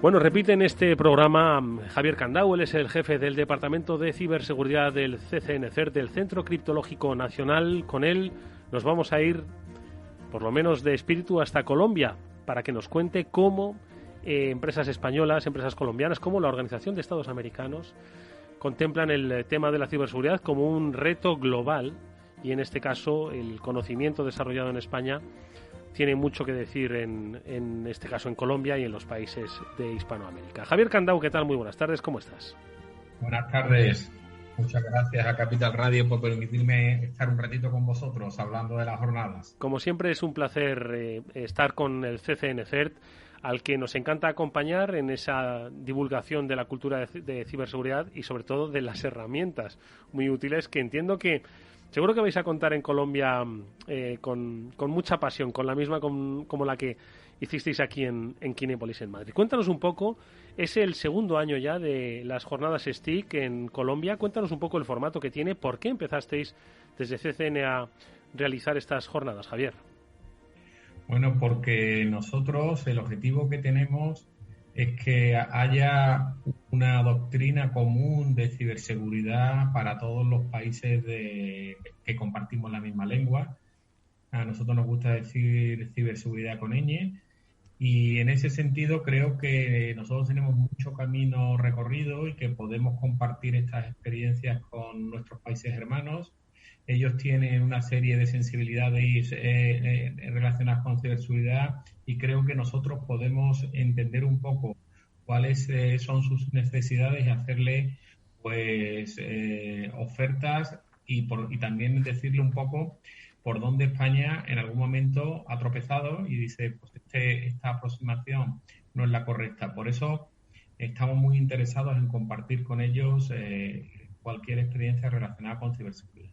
Bueno, repite en este programa Javier Candau, él es el jefe del Departamento de Ciberseguridad del CCNCERT, del Centro Criptológico Nacional. Con él nos vamos a ir, por lo menos de espíritu, hasta Colombia, para que nos cuente cómo empresas españolas, empresas colombianas, como la Organización de Estados Americanos, contemplan el tema de la ciberseguridad como un reto global, y en este caso el conocimiento desarrollado en España tiene mucho que decir en este caso en Colombia y en los países de Hispanoamérica. Javier Candau, ¿qué tal? Muy buenas tardes, ¿cómo estás? Buenas tardes. Muchas gracias a Capital Radio por permitirme estar un ratito con vosotros hablando de las jornadas. Como siempre es un placer estar con el CCNCERT, al que nos encanta acompañar en esa divulgación de la cultura de ciberseguridad y sobre todo de las herramientas muy útiles que entiendo que seguro que vais a contar en Colombia con mucha pasión, con la misma como la que hicisteis aquí en Kinépolis, en Madrid. Cuéntanos un poco, es el segundo año ya de las jornadas STIC en Colombia. Cuéntanos un poco el formato que tiene, por qué empezasteis desde CCN a realizar estas jornadas, Javier. Bueno, porque nosotros el objetivo que tenemos es que haya una doctrina común de ciberseguridad para todos los países que compartimos la misma lengua. A nosotros nos gusta decir ciberseguridad con ñ, y en ese sentido creo que nosotros tenemos mucho camino recorrido y que podemos compartir estas experiencias con nuestros países hermanos. Ellos tienen una serie de sensibilidades relacionadas con ciberseguridad y creo que nosotros podemos entender un poco cuáles son sus necesidades y hacerle ofertas y también decirle un poco por dónde España en algún momento ha tropezado y dice, pues esta aproximación no es la correcta. Por eso estamos muy interesados en compartir con ellos cualquier experiencia relacionada con ciberseguridad.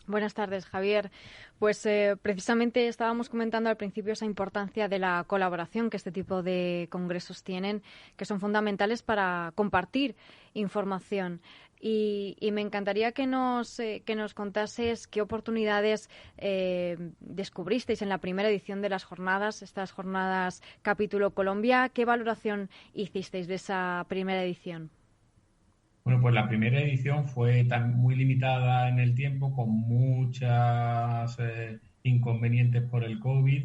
Buenas tardes, Javier. Pues precisamente estábamos comentando al principio esa importancia de la colaboración que este tipo de congresos tienen, que son fundamentales para compartir información. Y me encantaría que nos contases qué oportunidades descubristeis en la primera edición de las jornadas, estas jornadas capítulo Colombia. ¿Qué valoración hicisteis de esa primera edición? Bueno, pues la primera edición fue muy limitada en el tiempo, con muchos inconvenientes por el COVID,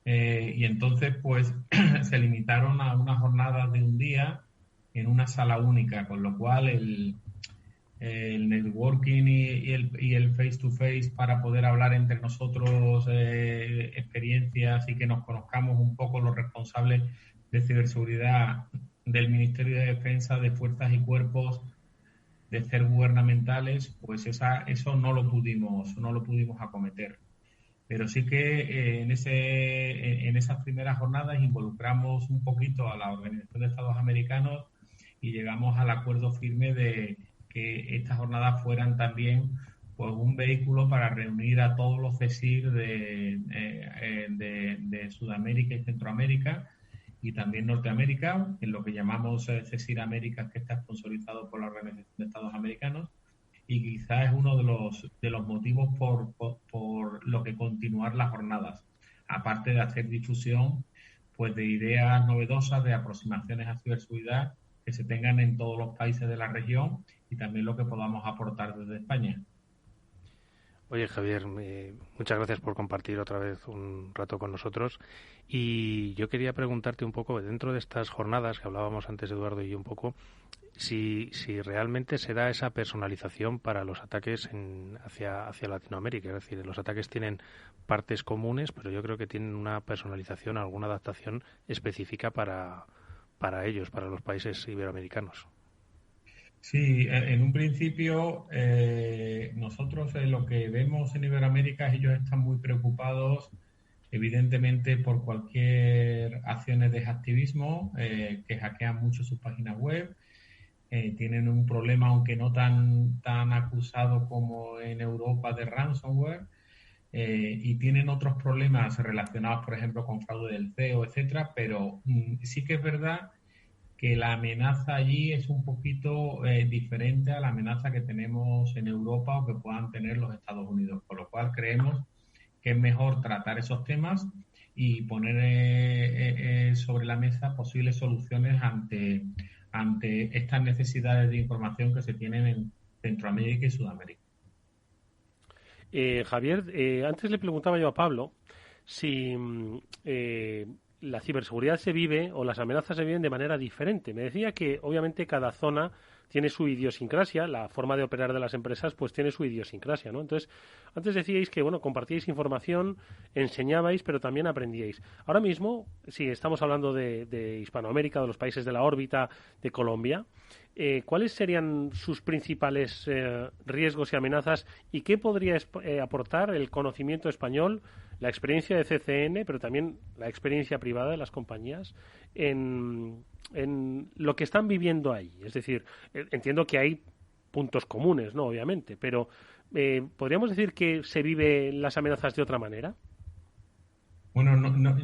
y entonces pues se limitaron a unas jornadas de un día en una sala única, con lo cual el networking y el face to face para poder hablar entre nosotros experiencias y que nos conozcamos un poco los responsables de ciberseguridad del Ministerio de Defensa, de Fuerzas y Cuerpos, de ser gubernamentales, pues eso no lo pudimos acometer. Pero sí que en esas primeras jornadas involucramos un poquito a la Organización de Estados Americanos y llegamos al acuerdo firme de que estas jornadas fueran también pues un vehículo para reunir a todos los CSIR de Sudamérica y Centroamérica y también Norteamérica, en lo que llamamos CSIR América, que está sponsorizado por la Organización de Estados Americanos, y quizás es uno de los motivos por lo que continuar las jornadas, aparte de hacer difusión pues de ideas novedosas, de aproximaciones a ciberseguridad que se tengan en todos los países de la región y también lo que podamos aportar desde España. Oye, Javier, muchas gracias por compartir otra vez un rato con nosotros. Y yo quería preguntarte un poco, dentro de estas jornadas que hablábamos antes, Eduardo y yo un poco, si realmente se da esa personalización para los ataques hacia Latinoamérica. Es decir, los ataques tienen partes comunes, pero yo creo que tienen una personalización, alguna adaptación específica para ellos, para los países iberoamericanos. Sí, en un principio nosotros lo que vemos en Iberoamérica, ellos están muy preocupados evidentemente por cualquier acciones de hacktivismo que hackean mucho sus páginas web. Tienen un problema, aunque no tan acusado como en Europa, de ransomware, y tienen otros problemas relacionados, por ejemplo, con fraude del CEO, etcétera, pero sí que es verdad que la amenaza allí es un poquito diferente a la amenaza que tenemos en Europa o que puedan tener los Estados Unidos, con lo cual creemos que es mejor tratar esos temas y poner sobre la mesa posibles soluciones ante estas necesidades de información que se tienen en Centroamérica y Sudamérica. Javier, antes le preguntaba yo a Pablo si la ciberseguridad se vive o las amenazas se viven de manera diferente. Me decía que obviamente cada zona tiene su idiosincrasia, la forma de operar de las empresas pues tiene su idiosincrasia, ¿no? Entonces, antes decíais que, bueno, compartíais información, enseñabais, pero también aprendíais. Ahora mismo, sí, estamos hablando de Hispanoamérica, de los países de la órbita, de Colombia. ¿Cuáles serían sus principales riesgos y amenazas y qué podría aportar el conocimiento español, la experiencia de CCN, pero también la experiencia privada de las compañías en lo que están viviendo ahí? Es decir, entiendo que hay puntos comunes, ¿no? Obviamente, pero ¿podríamos decir que se viven las amenazas de otra manera? Bueno,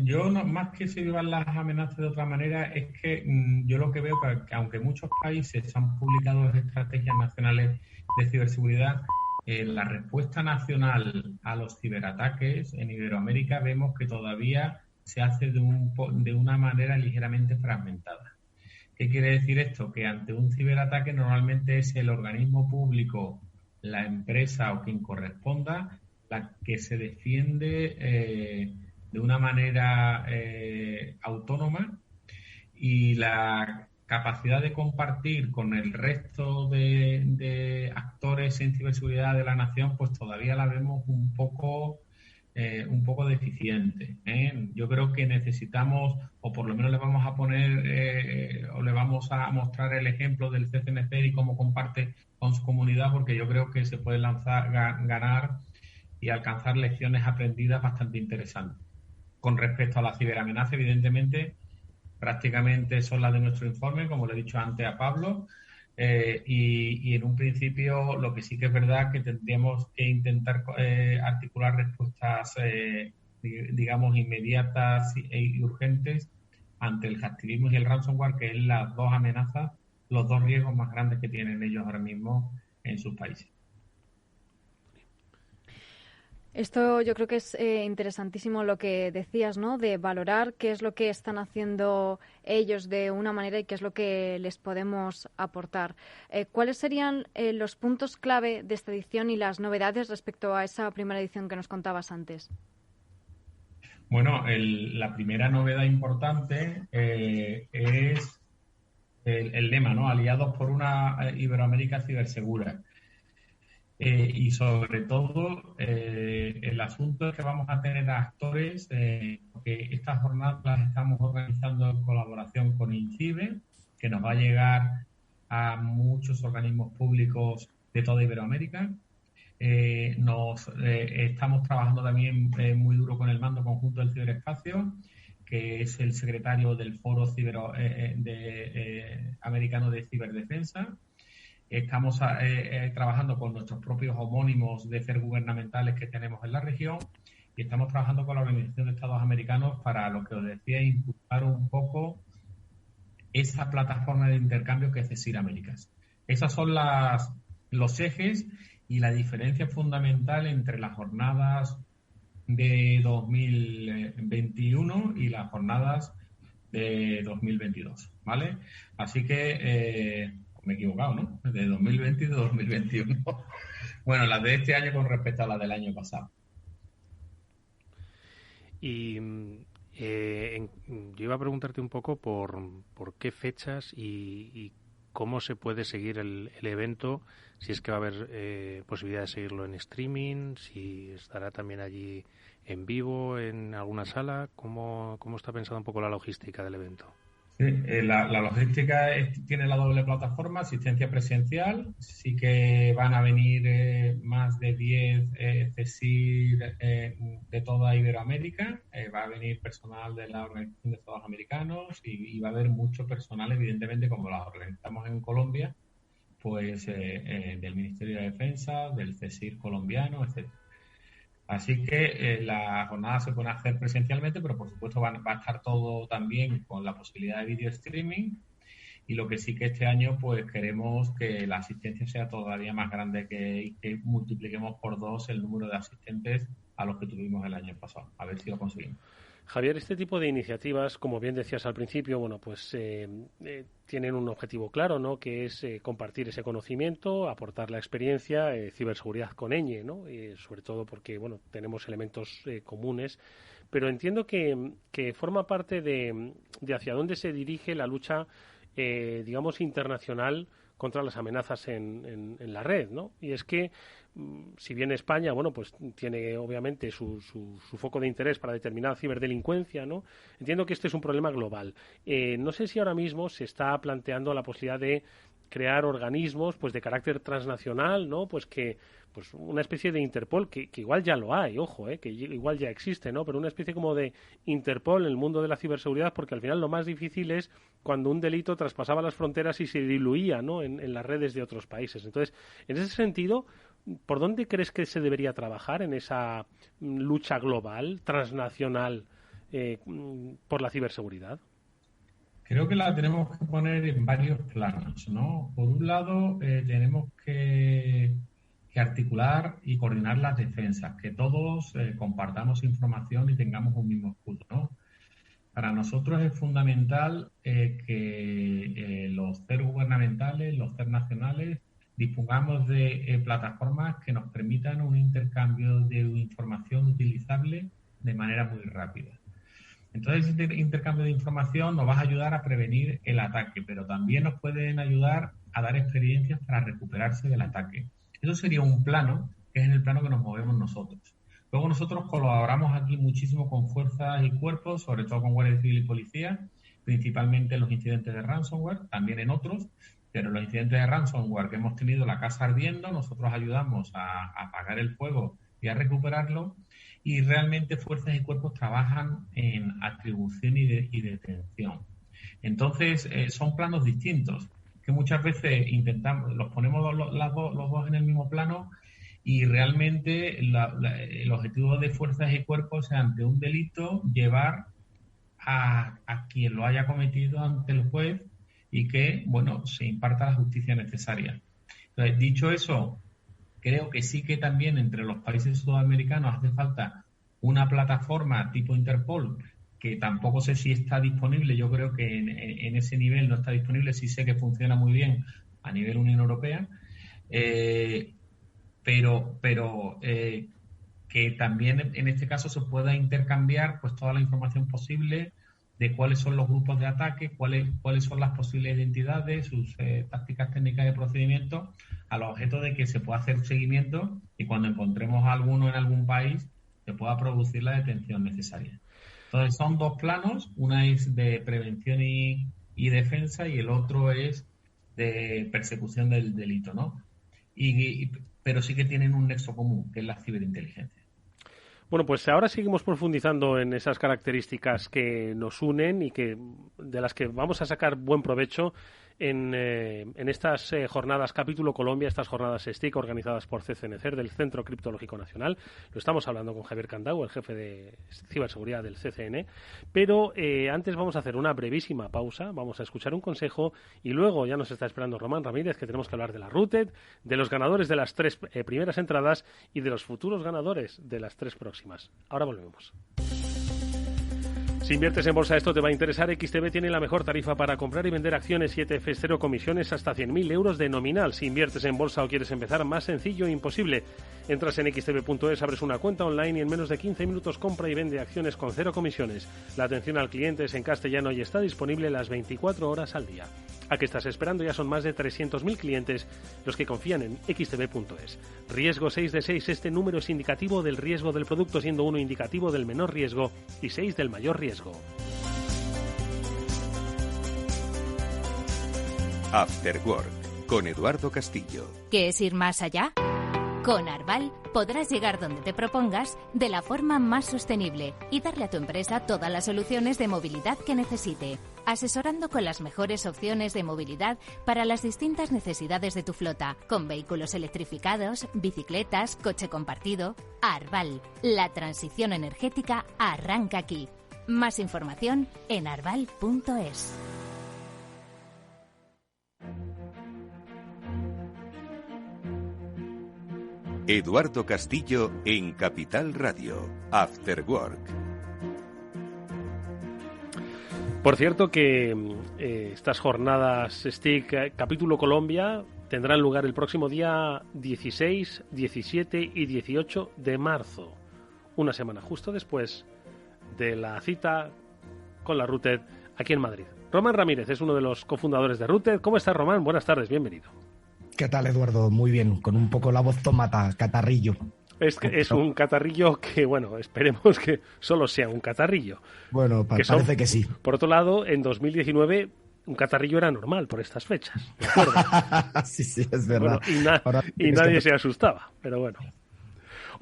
yo más que se vivan las amenazas de otra manera, es que yo lo que veo que aunque muchos países han publicado estrategias nacionales de ciberseguridad, la respuesta nacional a los ciberataques en Iberoamérica vemos que todavía se hace de una manera ligeramente fragmentada. ¿Qué quiere decir esto? Que ante un ciberataque normalmente es el organismo público, la empresa o quien corresponda, la que se defiende de una manera autónoma, y la capacidad de compartir con el resto de actores en ciberseguridad de la nación, pues todavía la vemos un poco deficiente. Yo creo que necesitamos, o por lo menos le vamos a poner o le vamos a mostrar el ejemplo del CCNC y cómo comparte con su comunidad, porque yo creo que se pueden ganar y alcanzar lecciones aprendidas bastante interesantes. Con respecto a la ciberamenaza, evidentemente, prácticamente son las de nuestro informe, como le he dicho antes a Pablo, y en un principio lo que sí que es verdad que tendríamos que intentar articular respuestas, digamos, inmediatas y urgentes ante el hacktivismo y el ransomware, que es las dos amenazas, los dos riesgos más grandes que tienen ellos ahora mismo en sus países. Esto yo creo que es interesantísimo lo que decías, ¿no? De valorar qué es lo que están haciendo ellos de una manera y qué es lo que les podemos aportar. ¿Cuáles serían los puntos clave de esta edición y las novedades respecto a esa primera edición que nos contabas antes? Bueno, la primera novedad importante es el lema, ¿no? Aliados por una Iberoamérica cibersegura. Y sobre todo, el asunto es que vamos a tener actores, porque estas jornadas las estamos organizando en colaboración con INCIBE, que nos va a llegar a muchos organismos públicos de toda Iberoamérica. Estamos trabajando también muy duro con el Mando Conjunto del Ciberespacio, que es el secretario del Foro Americano de Ciberdefensa. Estamos trabajando con nuestros propios homónimos de FER gubernamentales que tenemos en la región, y estamos trabajando con la Organización de Estados Americanos para, lo que os decía, impulsar un poco esa plataforma de intercambio que es CSIR Américas. Esos son los ejes y la diferencia fundamental entre las jornadas de 2021 y las jornadas de 2022, ¿vale? Así que... me he equivocado, ¿no? De 2020 y de 2021. Bueno, las de este año con respecto a las del año pasado. Y yo iba a preguntarte un poco por qué fechas y cómo se puede seguir el evento, si es que va a haber posibilidad de seguirlo en streaming, si estará también allí en vivo, en alguna sala. ¿Cómo está pensada un poco la logística del evento? Sí, la logística tiene la doble plataforma, asistencia presencial. Sí que van a venir más de 10 CSIR de toda Iberoamérica. Va a venir personal de la Organización de Estados Americanos y va a haber mucho personal, evidentemente, como las organizamos en Colombia, pues del Ministerio de Defensa, del CSIR colombiano, etcétera. Así que la jornada se puede hacer presencialmente, pero por supuesto va a estar todo también con la posibilidad de video streaming. Y lo que sí que este año pues queremos que la asistencia sea todavía más grande, que multipliquemos por 2 el número de asistentes a los que tuvimos el año pasado. A ver si lo conseguimos. Javier, este tipo de iniciativas, como bien decías al principio, bueno, pues tienen un objetivo claro, ¿no? Que es compartir ese conocimiento, aportar la experiencia, ciberseguridad con ñ, ¿no? Sobre todo porque, bueno, tenemos elementos comunes, pero entiendo que forma parte de hacia dónde se dirige la lucha, digamos, internacional contra las amenazas en la red, ¿no? Y es que, si bien España, bueno, pues tiene obviamente su foco de interés para determinada ciberdelincuencia, ¿no? Entiendo que este es un problema global. No sé si ahora mismo se está planteando la posibilidad de crear organismos, pues de carácter transnacional, ¿no? Pues una especie de Interpol, que igual ya lo hay, ojo, que igual ya existe, ¿no? Pero una especie como de Interpol en el mundo de la ciberseguridad, porque al final lo más difícil es cuando un delito traspasaba las fronteras y se diluía, ¿no? En las redes de otros países. Entonces, en ese sentido, ¿por dónde crees que se debería trabajar en esa lucha global, transnacional, por la ciberseguridad? Creo que la tenemos que poner en varios planos, ¿no? Por un lado, tenemos que articular y coordinar las defensas, que todos compartamos información y tengamos un mismo escudo, ¿no? Para nosotros es fundamental que los CER gubernamentales, los CER nacionales, dispongamos de plataformas que nos permitan un intercambio de información utilizable de manera muy rápida. Entonces, este intercambio de información nos va a ayudar a prevenir el ataque, pero también nos pueden ayudar a dar experiencias para recuperarse del ataque. Eso sería un plano, que es en el plano que nos movemos nosotros. Luego nosotros colaboramos aquí muchísimo con fuerzas y cuerpos, sobre todo con Guardia Civil y Policía, principalmente en los incidentes de ransomware, también en otros, pero los incidentes de ransomware que hemos tenido la casa ardiendo, nosotros ayudamos a apagar el fuego y a recuperarlo, y realmente fuerzas y cuerpos trabajan en atribución y detención. Entonces, son planos distintos, que muchas veces los ponemos los dos en el mismo plano, y realmente el objetivo de fuerzas y cuerpos es, ante un delito, llevar a quien lo haya cometido ante el juez y que, bueno, se imparta la justicia necesaria. Entonces, dicho eso, creo que sí que también entre los países sudamericanos hace falta una plataforma tipo Interpol, que tampoco sé si está disponible. Yo creo que en ese nivel no está disponible. Sí sé que funciona muy bien a nivel Unión Europea, pero que también en este caso se pueda intercambiar pues toda la información posible de cuáles son los grupos de ataque, cuáles son las posibles identidades, sus tácticas técnicas de procedimiento, al objeto de que se pueda hacer seguimiento y cuando encontremos a alguno en algún país se pueda producir la detención necesaria. Entonces son dos planos, una es de prevención y defensa y el otro es de persecución del delito, ¿no? Pero sí que tienen un nexo común, que es la ciberinteligencia. Bueno, pues ahora seguimos profundizando en esas características que nos unen y de las que vamos a sacar buen provecho en estas jornadas Capítulo Colombia, estas jornadas STIC organizadas por CCNCER del Centro Criptológico Nacional. Lo estamos hablando con Javier Candau, el jefe de ciberseguridad del CCN. Pero antes vamos a hacer una brevísima pausa, vamos a escuchar un consejo y luego ya nos está esperando Román Ramírez, que tenemos que hablar de la RUTED, de los ganadores de las 3 primeras entradas y de los futuros ganadores de las 3 próximas. Ahora volvemos. Si inviertes en bolsa, esto te va a interesar. XTB tiene la mejor tarifa para comprar y vender acciones y ETFs, 0 comisiones hasta 100.000 euros de nominal. Si inviertes en bolsa o quieres empezar, más sencillo e imposible. Entras en xtb.es, abres una cuenta online y en menos de 15 minutos compra y vende acciones con 0 comisiones. La atención al cliente es en castellano y está disponible las 24 horas al día. ¿A qué estás esperando? Ya son más de 300.000 clientes los que confían en xtb.es. Riesgo 6 de 6. Este número es indicativo del riesgo del producto, siendo 1 indicativo del menor riesgo y 6 del mayor riesgo. After Work, con Eduardo Castillo. ¿Qué es ir más allá? Con Arval podrás llegar donde te propongas de la forma más sostenible y darle a tu empresa todas las soluciones de movilidad que necesite, asesorando con las mejores opciones de movilidad para las distintas necesidades de tu flota, con vehículos electrificados, bicicletas, coche compartido. Arval, la transición energética arranca aquí. Más información en arval.es. Eduardo Castillo en Capital Radio, After Work. Por cierto que estas jornadas STIC capítulo Colombia tendrán lugar el próximo día 16, 17 y 18 de marzo, una semana justo después de la cita con la RUTED aquí en Madrid. Román Ramírez es uno de los cofundadores de RUTED. ¿Cómo estás, Román? Buenas tardes, bienvenido. ¿Qué tal, Eduardo? Muy bien, con un poco la voz tomata, catarrillo. Es un catarrillo que, bueno, esperemos que solo sea un catarrillo. Bueno, parece que sí. Por otro lado, en 2019 un catarrillo era normal por estas fechas, ¿de acuerdo? Sí, es verdad. Bueno, y nadie se asustaba, pero bueno.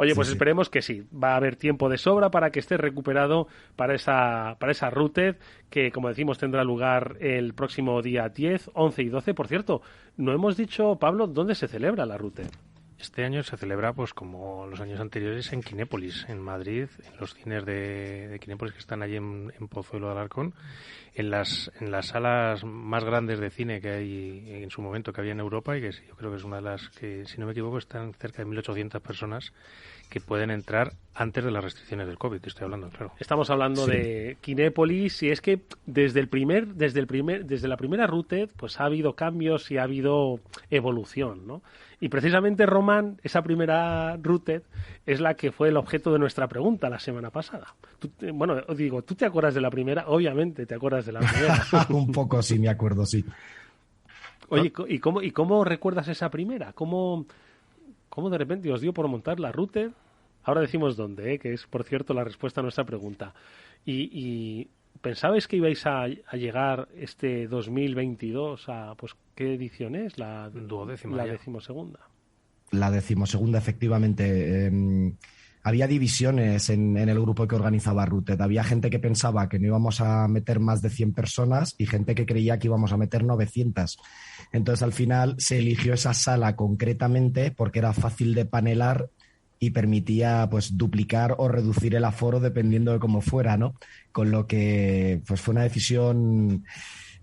Oye, pues sí, esperemos que sí. Va a haber tiempo de sobra para que esté recuperado para esa RUTED que, como decimos, tendrá lugar el próximo día 10, 11 y 12. Por cierto, no hemos dicho, Pablo, dónde se celebra la RUTED. Este año se celebra, pues como los años anteriores, en Kinépolis, en Madrid, en los cines de Kinépolis que están allí en Pozuelo de Alarcón, en las salas más grandes de cine que hay en su momento, que había en Europa, y que yo creo que es una de las que, si no me equivoco, están cerca de 1.800 personas que pueden entrar antes de las restricciones del COVID, estoy hablando, claro. Estamos hablando de Kinépolis, y es que desde la primera RUTED pues ha habido cambios y ha habido evolución, ¿no? Y precisamente, Román, esa primera RUTED es la que fue el objeto de nuestra pregunta la semana pasada. ¿Tú te acuerdas de la primera? Obviamente te acuerdas de la primera. Un poco sí, me acuerdo, sí. Oye, ¿y cómo recuerdas esa primera? ¿Cómo de repente os dio por montar la RUTED? Ahora decimos dónde, que es, por cierto, la respuesta a nuestra pregunta. ¿Y pensabais que ibais a llegar este 2022 a, pues, qué edición es? La 12ª. La 12ª. La 12ª, efectivamente. Había divisiones en el grupo que organizaba RUTED. Había gente que pensaba que no íbamos a meter más de 100 personas y gente que creía que íbamos a meter 900. Entonces, al final, se eligió esa sala concretamente porque era fácil de panelar y permitía, pues, duplicar o reducir el aforo dependiendo de cómo fuera, ¿no? Con lo que, pues, fue una decisión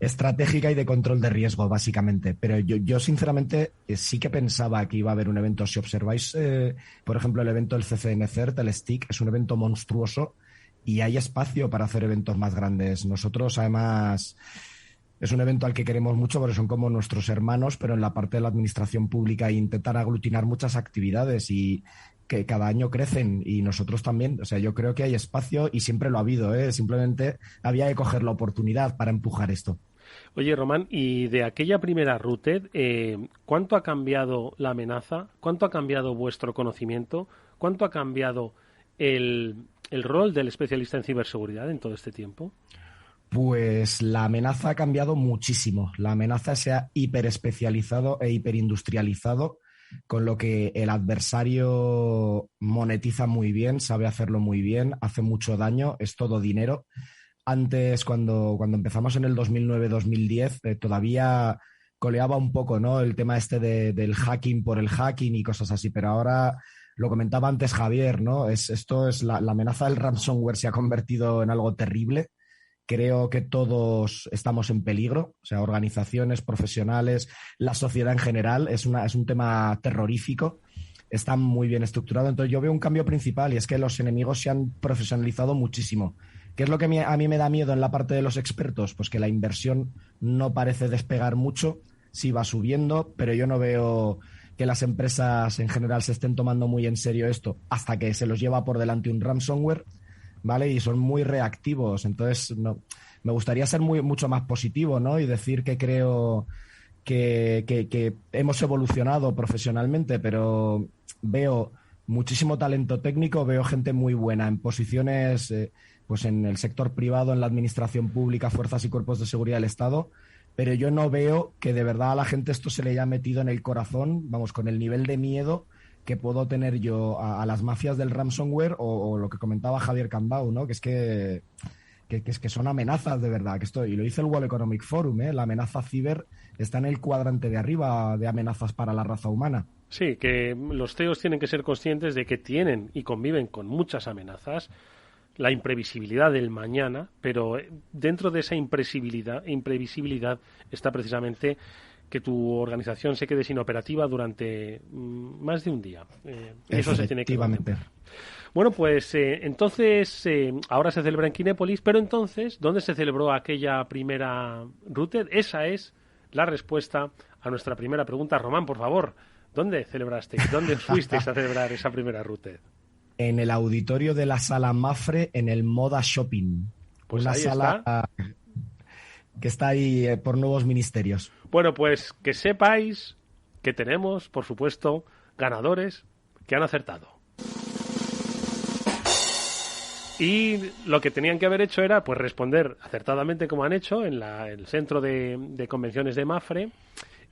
estratégica y de control de riesgo, básicamente. Pero yo sinceramente, sí que pensaba que iba a haber un evento. Si observáis, por ejemplo, el evento del CCNCERT, el STIC, es un evento monstruoso y hay espacio para hacer eventos más grandes. Nosotros, además, es un evento al que queremos mucho porque son como nuestros hermanos, pero en la parte de la administración pública, intentan aglutinar muchas actividades y que cada año crecen, y nosotros también. O sea, yo creo que hay espacio y siempre lo ha habido, ¿eh? Simplemente había que coger la oportunidad para empujar esto. Oye, Román, y de aquella primera RUTED, ¿cuánto ha cambiado la amenaza? ¿Cuánto ha cambiado vuestro conocimiento? ¿Cuánto ha cambiado el rol del especialista en ciberseguridad en todo este tiempo? Pues la amenaza ha cambiado muchísimo. La amenaza se ha hiperespecializado e hiperindustrializado, con lo que el adversario monetiza muy bien, sabe hacerlo muy bien, hace mucho daño, es todo dinero. Antes, cuando empezamos en el 2009-2010, todavía coleaba un poco, ¿no?, el tema del hacking por el hacking y cosas así, pero ahora, lo comentaba antes Javier, ¿no? Esto es la amenaza del ransomware se ha convertido en algo terrible. Creo que todos estamos en peligro, o sea, organizaciones, profesionales, la sociedad en general. Es un tema terrorífico, está muy bien estructurado. Entonces yo veo un cambio principal, y es que los enemigos se han profesionalizado muchísimo. ¿Qué es lo que a mí me da miedo en la parte de los expertos? Pues que la inversión no parece despegar mucho, sí va subiendo, pero yo no veo que las empresas en general se estén tomando muy en serio esto hasta que se los lleva por delante un ransomware, ¿vale? Y son muy reactivos. Entonces, no, me gustaría ser mucho más positivo, ¿no? Y decir que creo que hemos evolucionado profesionalmente, pero veo muchísimo talento técnico, veo gente muy buena en posiciones, pues en el sector privado, en la administración pública, fuerzas y cuerpos de seguridad del Estado, pero yo no veo que de verdad a la gente esto se le haya metido en el corazón, vamos, con el nivel de miedo que puedo tener yo a las mafias del ransomware o lo que comentaba Javier Candau, ¿no? Que es que son amenazas de verdad. Y lo dice el World Economic Forum, ¿eh? La amenaza ciber está en el cuadrante de arriba de amenazas para la raza humana. Sí, que los CEOs tienen que ser conscientes de que tienen y conviven con muchas amenazas, la imprevisibilidad del mañana, pero dentro de esa imprevisibilidad está precisamente que tu organización se quede sin operativa durante más de un día. Eso se tiene que contemplar. Bueno, pues entonces ahora se celebra en Kinépolis, pero entonces, ¿dónde se celebró aquella primera Routed? Esa es la respuesta a nuestra primera pregunta. Román, por favor, ¿dónde celebrasteis? ¿Dónde fuisteis a celebrar esa primera Routed? En el auditorio de la sala Mafre, en el Moda Shopping. Pues una ahí sala está. Que está ahí por nuevos ministerios. Bueno, pues que sepáis que tenemos, por supuesto, ganadores que han acertado. Y lo que tenían que haber hecho era pues responder acertadamente como han hecho en el centro de convenciones de Mafre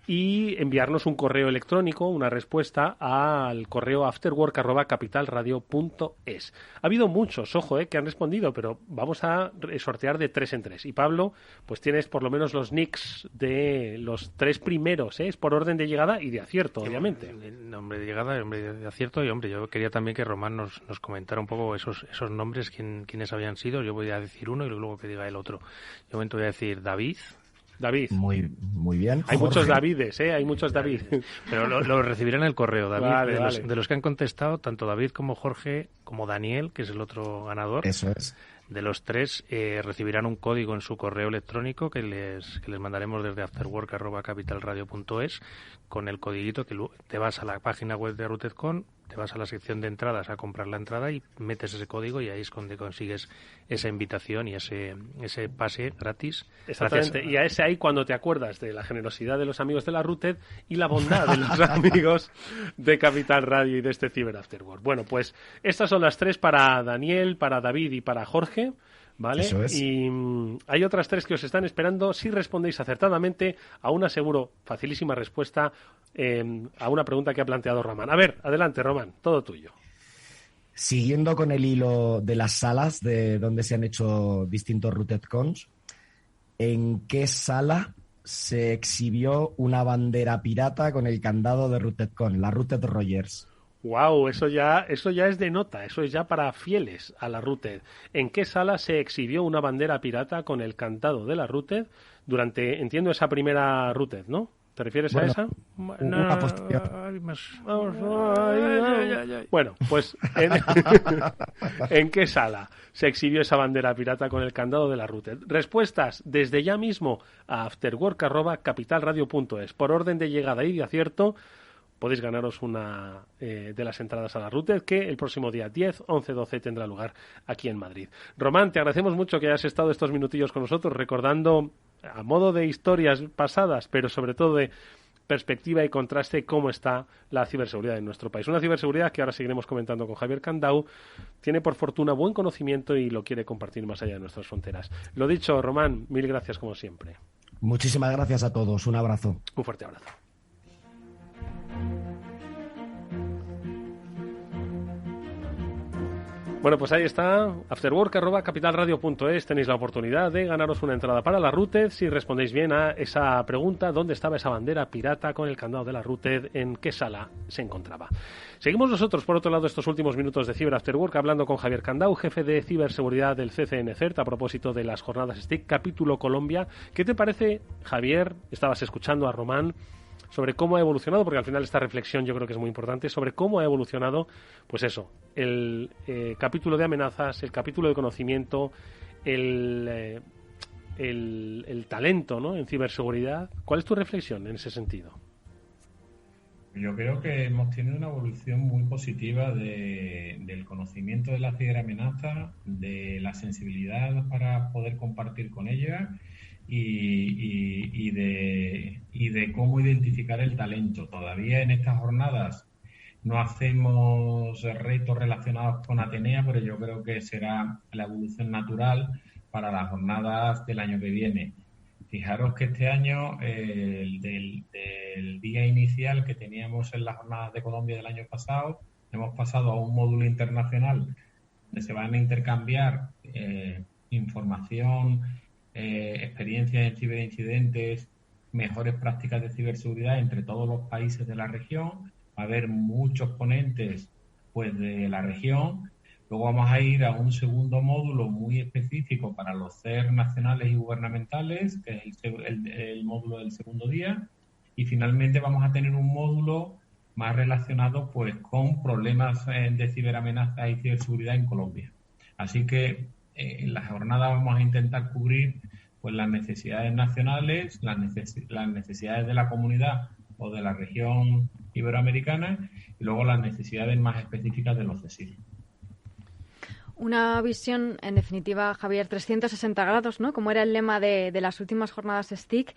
y enviarnos un correo electrónico, una respuesta al correo afterwork@capitalradio.es. Ha habido muchos, ojo, que han respondido, pero vamos a sortear de 3 en 3. Y Pablo, pues tienes por lo menos los nicks de los 3 primeros, es por orden de llegada y de acierto, obviamente. Nombre de llegada, nombre de acierto, y hombre, yo quería también que Román nos comentara un poco esos nombres, quiénes habían sido. Yo voy a decir uno y luego que diga el otro. Yo de momento voy a decir David. Muy bien. Hay muchos Davides, hay muchos David. Pero lo recibirán en el correo, David. Vale. De los que han contestado, tanto David como Jorge, como Daniel, que es el otro ganador. Eso es. De los 3 recibirán un código en su correo electrónico que les mandaremos desde afterwork@capitalradio.es con el codiguito que te vas a la página web de RoutedCon, te vas a la sección de entradas a comprar la entrada y metes ese código y ahí es donde consigues esa invitación y ese pase gratis. Exactamente, y a ese ahí cuando te acuerdas de la generosidad de los amigos de la Routed y la bondad de los amigos de Capital Radio y de este Cyber Afterwork. Bueno, pues estas son las 3 para Daniel, para David y para Jorge, ¿vale? Eso es. Y hay otras 3 que os están esperando si respondéis acertadamente a una, seguro, facilísima respuesta a una pregunta que ha planteado Román. A ver, adelante, Román, todo tuyo. Siguiendo con el hilo de las salas de donde se han hecho distintos RoutedCons, ¿en qué sala se exhibió una bandera pirata con el candado de RoutedCon, la Routed Rogers? Wow, eso ya es de nota, eso es ya para fieles a la Routed. ¿En qué sala se exhibió una bandera pirata con el candado de la Routed durante, entiendo, esa primera Routed, ¿no? ¿Te refieres a esa? Una posterior. Bueno, pues ¿en qué sala se exhibió esa bandera pirata con el candado de la Routed? Respuestas desde ya mismo a afterwork@capitalradio.es. Por orden de llegada y de acierto podéis ganaros una de las entradas a la Routed que el próximo día 10, 11, 12 tendrá lugar aquí en Madrid. Román, te agradecemos mucho que hayas estado estos minutillos con nosotros recordando a modo de historias pasadas, pero sobre todo de perspectiva y contraste cómo está la ciberseguridad en nuestro país. Una ciberseguridad que ahora seguiremos comentando con Javier Candau, tiene por fortuna buen conocimiento y lo quiere compartir más allá de nuestras fronteras. Lo dicho, Román, mil gracias como siempre. Muchísimas gracias a todos, un abrazo. Un fuerte abrazo. Bueno, pues ahí está, afterwork@capitalradio.es. Tenéis la oportunidad de ganaros una entrada para la Routed si respondéis bien a esa pregunta: ¿dónde estaba esa bandera pirata con el candado de la Routed? ¿En qué sala se encontraba? Seguimos nosotros, por otro lado, estos últimos minutos de Cyber Afterwork hablando con Javier Candau, jefe de ciberseguridad del CCN-CERT, a propósito de las jornadas STIC, capítulo Colombia. ¿Qué te parece, Javier? Estabas escuchando a Román sobre cómo ha evolucionado, porque al final esta reflexión yo creo que es muy importante, sobre cómo ha evolucionado, pues eso, el capítulo de amenazas, el capítulo de conocimiento, el talento, ¿no?, en ciberseguridad. ¿Cuál es tu reflexión en ese sentido? Yo creo que hemos tenido una evolución muy positiva del conocimiento de la ciberamenaza, de la sensibilidad para poder compartir con ella y de cómo identificar el talento. Todavía en estas jornadas no hacemos retos relacionados con Atenea, pero yo creo que será la evolución natural para las jornadas del año que viene. Fijaros que este año, del día inicial que teníamos en las jornadas de Colombia del año pasado, hemos pasado a un módulo internacional donde se van a intercambiar información, experiencias en ciberincidentes, mejores prácticas de ciberseguridad entre todos los países de la región. Va a haber muchos ponentes pues de la región. Luego vamos a ir a un segundo módulo muy específico para los CER nacionales y gubernamentales, que es el módulo del segundo día. y finalmente vamos a tener un módulo más relacionado pues con problemas de ciberamenaza y ciberseguridad en Colombia. Así que en la jornada vamos a intentar cubrir pues las necesidades nacionales, las necesidades de la comunidad o de la región iberoamericana y luego las necesidades más específicas de los CSIC. Una visión, en definitiva, Javier, 360 grados, ¿no? Como era el lema de las últimas jornadas STIC.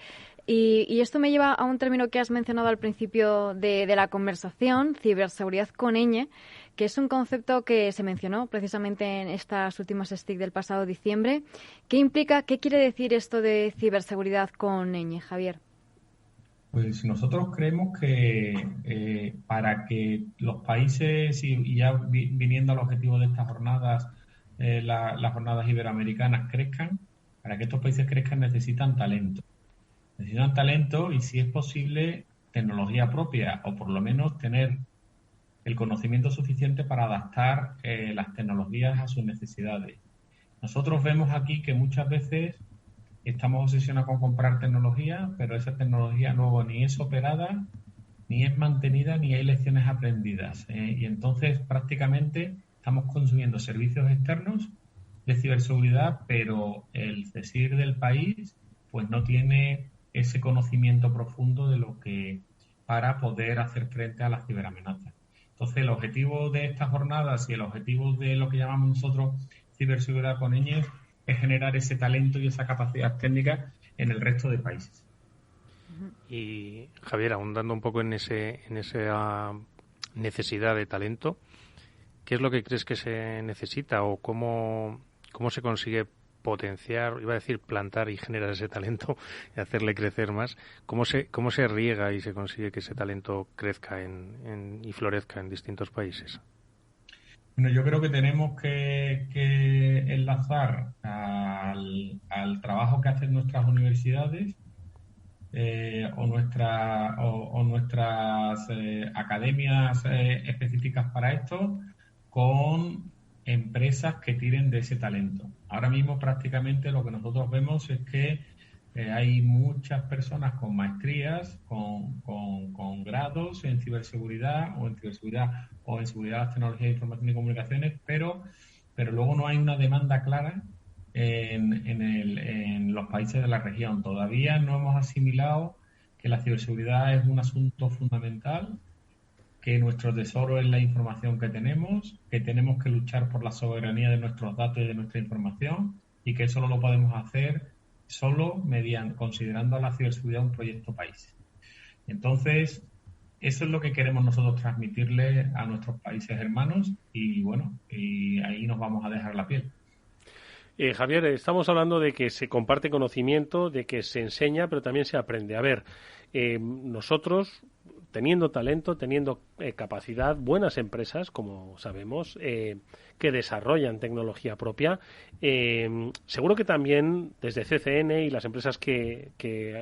Y esto me lleva a un término que has mencionado al principio de la conversación, ciberseguridad con ñ, que es un concepto que se mencionó precisamente en estas últimas STIC del pasado diciembre. ¿Qué implica, qué quiere decir esto de ciberseguridad con ñ, Javier? Pues nosotros creemos que para que los países, y ya viniendo al objetivo de estas jornadas, las jornadas iberoamericanas crezcan, para que estos países crezcan necesitan talento. Necesitan talento y, si es posible, tecnología propia, o por lo menos tener el conocimiento suficiente para adaptar las tecnologías a sus necesidades. Nosotros vemos aquí que muchas veces estamos obsesionados con comprar tecnología, pero esa tecnología luego ni es operada, ni es mantenida, ni hay lecciones aprendidas. Y entonces prácticamente estamos consumiendo servicios externos de ciberseguridad, pero el CSIR del país pues no tiene ese conocimiento profundo de lo que para poder hacer frente a las ciberamenazas. Entonces el objetivo de estas jornadas y el objetivo de lo que llamamos nosotros ciberseguridad con ñ es generar ese talento y esa capacidad técnica en el resto de países. Y Javier, ahondando un poco en esa necesidad de talento, ¿qué es lo que crees que se necesita o cómo se consigue potenciar, iba a decir plantar y generar ese talento y hacerle crecer más? ¿Cómo se riega y se consigue que ese talento crezca y florezca en distintos países? Bueno, yo creo que tenemos que enlazar al trabajo que hacen nuestras universidades o nuestras academias específicas para esto con empresas que tiren de ese talento. Ahora mismo prácticamente lo que nosotros vemos es que hay muchas personas con maestrías, con grados en ciberseguridad o en seguridad de las tecnologías de información y comunicaciones, pero luego no hay una demanda clara en los países de la región. Todavía no hemos asimilado que la ciberseguridad es un asunto fundamental, que nuestro tesoro es la información que tenemos que luchar por la soberanía de nuestros datos y de nuestra información, y que eso no lo podemos hacer solo considerando a la ciberseguridad un proyecto país. Entonces, eso es lo que queremos nosotros transmitirle a nuestros países hermanos y ahí nos vamos a dejar la piel. Javier, estamos hablando de que se comparte conocimiento, de que se enseña, pero también se aprende. A ver, nosotros, teniendo talento, teniendo capacidad, buenas empresas, como sabemos, que desarrollan tecnología propia, seguro que también desde CCN y las empresas que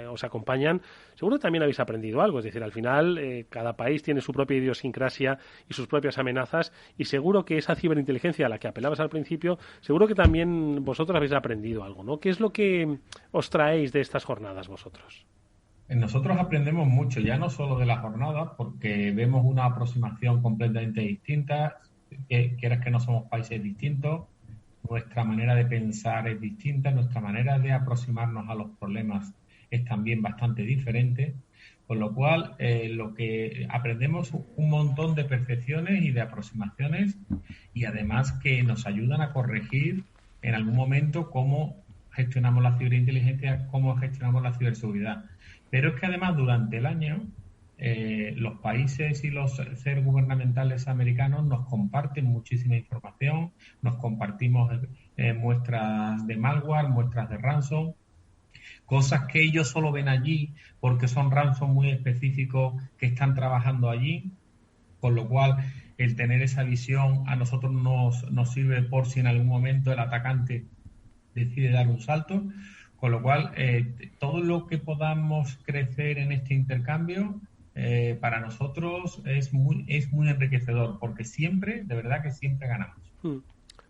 os acompañan, seguro que también habéis aprendido algo. Es decir, al final cada país tiene su propia idiosincrasia y sus propias amenazas, y seguro que esa ciberinteligencia a la que apelabas al principio, seguro que también vosotros habéis aprendido algo, ¿no? ¿Qué es lo que os traéis de estas jornadas vosotros? Nosotros aprendemos mucho, ya no solo de las jornadas, porque vemos una aproximación completamente distinta, quieras que no somos países distintos, nuestra manera de pensar es distinta, nuestra manera de aproximarnos a los problemas es también bastante diferente, con lo cual lo que aprendemos un montón de percepciones y de aproximaciones, y además que nos ayudan a corregir en algún momento cómo gestionamos la ciberinteligencia, cómo gestionamos la ciberseguridad. Pero es que además durante el año los países y los seres gubernamentales americanos nos comparten muchísima información, nos compartimos muestras de malware, muestras de ransom, cosas que ellos solo ven allí porque son ransom muy específicos que están trabajando allí, con lo cual el tener esa visión a nosotros nos sirve por si en algún momento el atacante decide dar un salto. Con lo cual, todo lo que podamos crecer en este intercambio, para nosotros es muy enriquecedor, porque siempre, de verdad que siempre ganamos.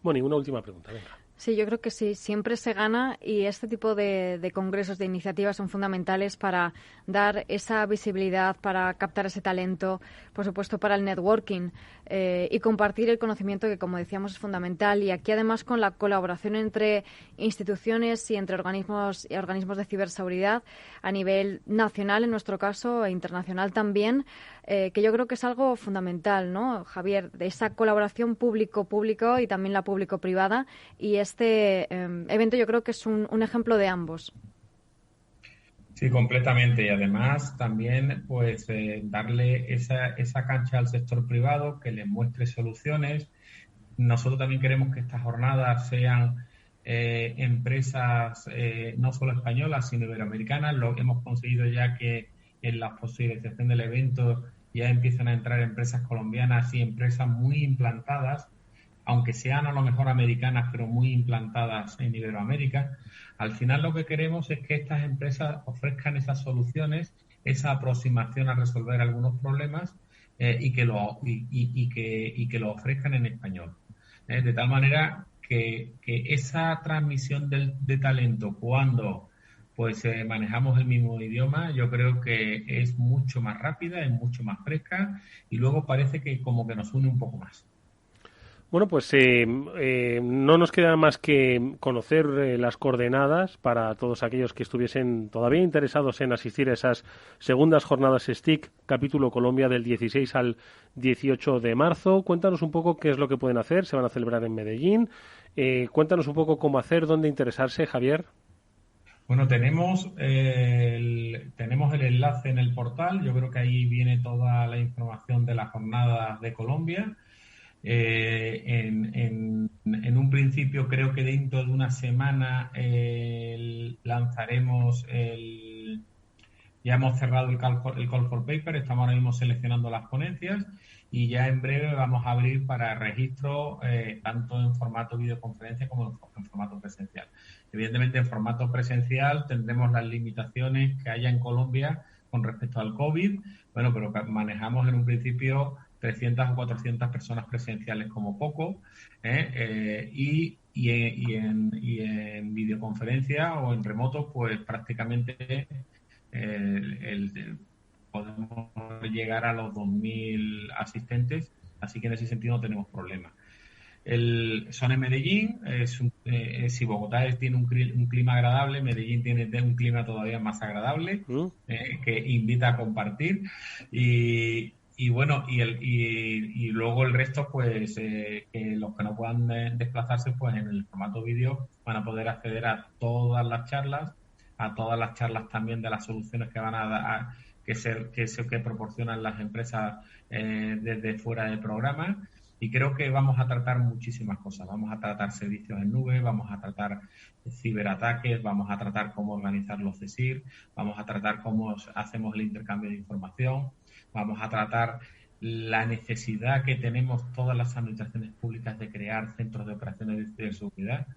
Bueno, y una última pregunta, venga. Sí, yo creo que sí, siempre se gana y este tipo de congresos, de iniciativas son fundamentales para dar esa visibilidad, para captar ese talento, por supuesto para el networking y compartir el conocimiento que, como decíamos, es fundamental. Y aquí además con la colaboración entre instituciones y entre organismos de ciberseguridad a nivel nacional, en nuestro caso, e internacional también, que yo creo que es algo fundamental, ¿no, Javier? De esa colaboración público-público y también la público-privada, y este evento yo creo que es un ejemplo de ambos. Sí, completamente. Y además también pues darle esa cancha al sector privado, que les muestre soluciones. Nosotros también queremos que estas jornadas sean empresas no solo españolas, sino iberoamericanas. Lo hemos conseguido ya que en la posibilización del evento ya empiezan a entrar empresas colombianas y empresas muy implantadas, aunque sean a lo mejor americanas, pero muy implantadas en Iberoamérica. Al final lo que queremos es que estas empresas ofrezcan esas soluciones, esa aproximación a resolver algunos problemas y que lo ofrezcan en español. De tal manera que esa transmisión de talento, cuando pues manejamos el mismo idioma, yo creo que es mucho más rápida, es mucho más fresca y luego parece que como que nos une un poco más. Bueno, pues no nos queda más que conocer las coordenadas para todos aquellos que estuviesen todavía interesados en asistir a esas segundas jornadas STIC, capítulo Colombia, del 16 al 18 de marzo. Cuéntanos un poco qué es lo que pueden hacer. Se van a celebrar en Medellín. Cuéntanos un poco cómo hacer, dónde interesarse, Javier. Bueno, tenemos el enlace en el portal. Yo creo que ahí viene toda la información de las jornadas de Colombia. En un principio, creo que dentro de una semana lanzaremos ya hemos cerrado el call for paper, estamos ahora mismo seleccionando las ponencias y ya en breve vamos a abrir para registro tanto en formato videoconferencia como en formato presencial. Evidentemente, en formato presencial tendremos las limitaciones que haya en Colombia con respecto al COVID, bueno, pero manejamos en un principio 300 o 400 personas presenciales como poco, y en videoconferencia o en remoto, pues prácticamente podemos llegar a los 2.000 asistentes, así que en ese sentido no tenemos problema. Son en Medellín, si Bogotá tiene un clima agradable, Medellín tiene un clima todavía más agradable, que invita a compartir y bueno, y luego el resto, pues que los que no puedan desplazarse, pues en el formato vídeo van a poder acceder a todas las charlas también de las soluciones que van a dar, que proporcionan las empresas desde fuera del programa. Y creo que vamos a tratar muchísimas cosas. Vamos a tratar servicios en nube, vamos a tratar ciberataques, vamos a tratar cómo organizar los CSIR, vamos a tratar cómo hacemos el intercambio de información, vamos a tratar la necesidad que tenemos todas las administraciones públicas de crear centros de operaciones de ciberseguridad.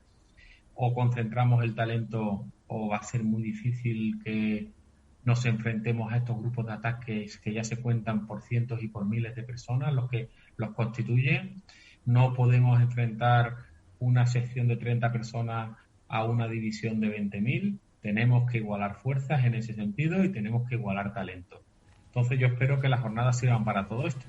O concentramos el talento o va a ser muy difícil que nos enfrentemos a estos grupos de ataques que ya se cuentan por cientos y por miles de personas, los que los constituyen. No podemos enfrentar una sección de 30 personas a una división de 20.000. Tenemos que igualar fuerzas en ese sentido y tenemos que igualar talento. Entonces yo espero que las jornadas sirvan para todo esto.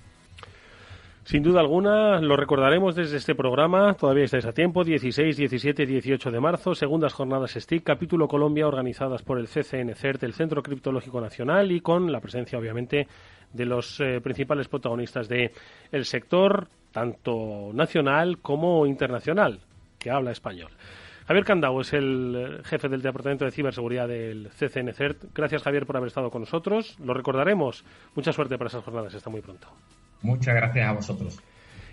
Sin duda alguna, lo recordaremos desde este programa, todavía estáis a tiempo, 16, 17 y 18 de marzo, segundas jornadas STIC, capítulo Colombia, organizadas por el CCN-CERT, el Centro Criptológico Nacional, y con la presencia, obviamente, de los principales protagonistas del sector, tanto nacional como internacional, que habla español. Javier Candau es el jefe del Departamento de Ciberseguridad del CCN-CERT. Gracias, Javier, por haber estado con nosotros. Lo recordaremos. Mucha suerte para esas jornadas. Hasta muy pronto. Muchas gracias a vosotros.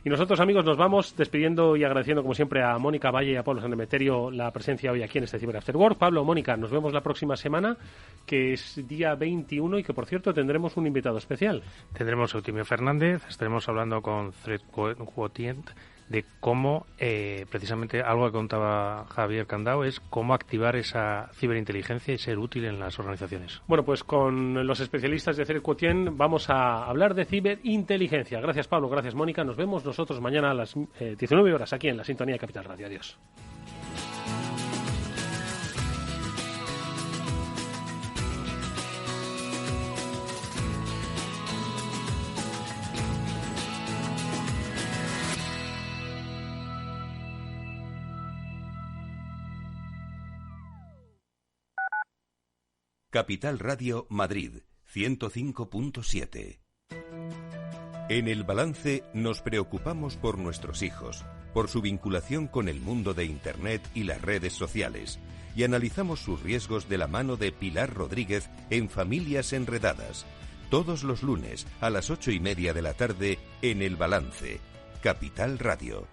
Y nosotros, amigos, nos vamos despidiendo y agradeciendo, como siempre, a Mónica Valle y a Pablo Sanemeterio la presencia hoy aquí en este Cyber After Work. Pablo, Mónica, nos vemos la próxima semana, que es día 21 y que, por cierto, tendremos un invitado especial. Tendremos a Eutimio Fernández, estaremos hablando con ThreatQuotient de cómo, precisamente algo que contaba Javier Candau, es cómo activar esa ciberinteligencia y ser útil en las organizaciones. Bueno, pues con los especialistas de ThreatQuotient vamos a hablar de ciberinteligencia. Gracias, Pablo, gracias, Mónica. Nos vemos nosotros mañana a las 19 horas aquí en la sintonía de Capital Radio. Adiós. Capital Radio Madrid, 105.7. En El Balance nos preocupamos por nuestros hijos, por su vinculación con el mundo de Internet y las redes sociales, y analizamos sus riesgos de la mano de Pilar Rodríguez en Familias Enredadas, todos los lunes a las 8:30 de la tarde en El Balance, Capital Radio.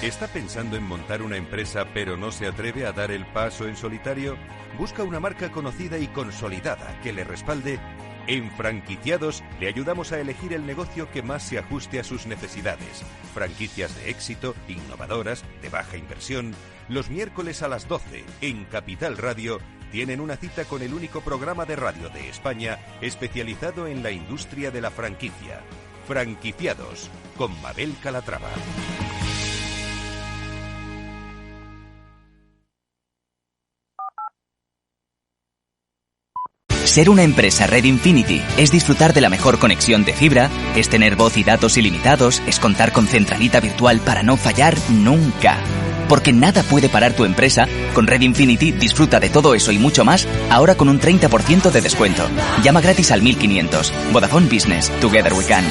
¿Está pensando en montar una empresa pero no se atreve a dar el paso en solitario? ¿Busca una marca conocida y consolidada que le respalde? En Franquiciados le ayudamos a elegir el negocio que más se ajuste a sus necesidades. Franquicias de éxito, innovadoras, de baja inversión. Los miércoles a las 12 en Capital Radio tienen una cita con el único programa de radio de España especializado en la industria de la franquicia. Franquiciados, con Mabel Calatrava. Ser una empresa Red Infinity es disfrutar de la mejor conexión de fibra, es tener voz y datos ilimitados, es contar con centralita virtual para no fallar nunca. Porque nada puede parar tu empresa, con Red Infinity disfruta de todo eso y mucho más, ahora con un 30% de descuento. Llama gratis al 1500. Vodafone Business. Together we can.